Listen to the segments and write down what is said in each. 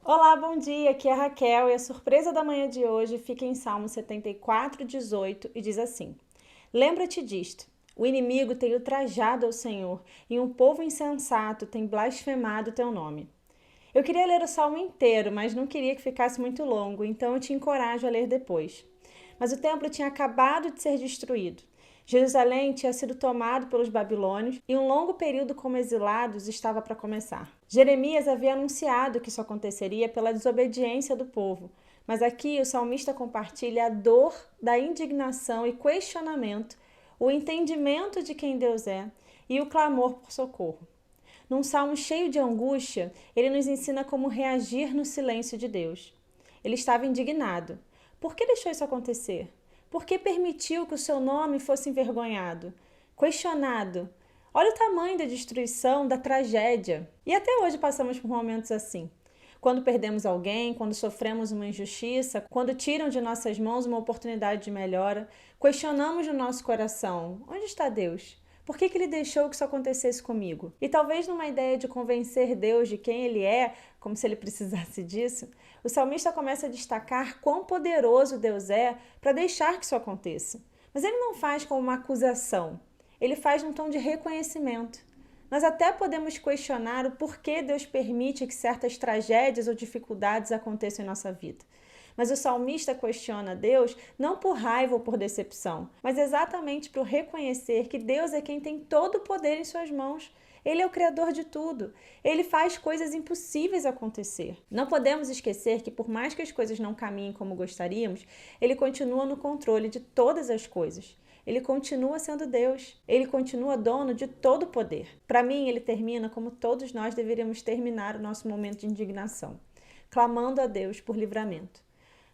Olá, bom dia, aqui é a Raquel e a surpresa da manhã de hoje fica em Salmo 74:18 e diz assim: Lembra-te disto, o inimigo tem ultrajado ao Senhor e um povo insensato tem blasfemado teu nome. Eu queria ler o salmo inteiro, mas não queria que ficasse muito longo, então eu te encorajo a ler depois. Mas o templo tinha acabado de ser destruído. Jerusalém tinha sido tomado pelos babilônios e um longo período como exilados estava para começar. Jeremias havia anunciado que isso aconteceria pela desobediência do povo, mas aqui o salmista compartilha a dor da indignação e questionamento, o entendimento de quem Deus é e o clamor por socorro. Num salmo cheio de angústia, ele nos ensina como reagir no silêncio de Deus. Ele estava indignado. Por que deixou isso acontecer? Por que permitiu que o seu nome fosse envergonhado? Questionado. Olha o tamanho da destruição, da tragédia. E até hoje passamos por momentos assim. Quando perdemos alguém, quando sofremos uma injustiça, quando tiram de nossas mãos uma oportunidade de melhora, questionamos no nosso coração: onde está Deus? Por que ele deixou que isso acontecesse comigo? E talvez numa ideia de convencer Deus de quem ele é, como se ele precisasse disso, o salmista começa a destacar quão poderoso Deus é para deixar que isso aconteça. Mas ele não faz como uma acusação, ele faz num tom de reconhecimento. Nós até podemos questionar o porquê Deus permite que certas tragédias ou dificuldades aconteçam em nossa vida. Mas o salmista questiona Deus não por raiva ou por decepção, mas exatamente para reconhecer que Deus é quem tem todo o poder em suas mãos. Ele é o criador de tudo. Ele faz coisas impossíveis acontecer. Não podemos esquecer que, por mais que as coisas não caminhem como gostaríamos, ele continua no controle de todas as coisas. Ele continua sendo Deus. Ele continua dono de todo o poder. Para mim, ele termina como todos nós deveríamos terminar o nosso momento de indignação, clamando a Deus por livramento.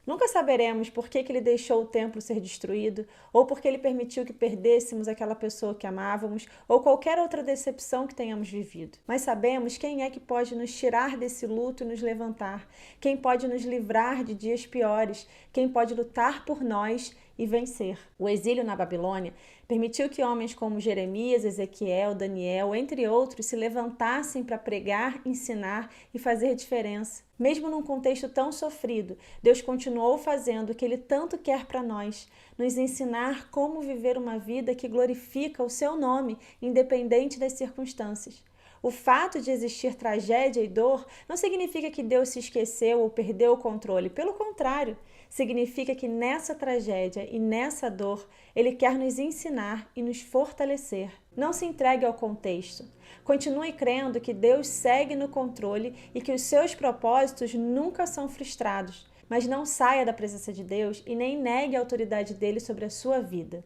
Nunca saberemos por que ele deixou o templo ser destruído, ou por que ele permitiu que perdêssemos aquela pessoa que amávamos, ou qualquer outra decepção que tenhamos vivido. Mas sabemos quem é que pode nos tirar desse luto e nos levantar, quem pode nos livrar de dias piores, quem pode lutar por nós e vencer. O exílio na Babilônia permitiu que homens como Jeremias, Ezequiel, Daniel, entre outros, se levantassem para pregar, ensinar e fazer diferença. Mesmo num contexto tão sofrido, Deus continuou fazendo o que Ele tanto quer para nós, nos ensinar como viver uma vida que glorifica o Seu nome, independente das circunstâncias. O fato de existir tragédia e dor não significa que Deus se esqueceu ou perdeu o controle. Pelo contrário, significa que nessa tragédia e nessa dor, Ele quer nos ensinar e nos fortalecer. Não se entregue ao contexto. Continue crendo que Deus segue no controle e que os seus propósitos nunca são frustrados. Mas não saia da presença de Deus e nem negue a autoridade dele sobre a sua vida.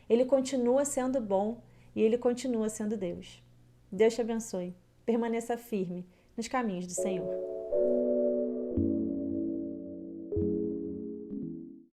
Ele continua sendo bom e ele continua sendo Deus. Deus te abençoe. Permaneça firme nos caminhos do Senhor.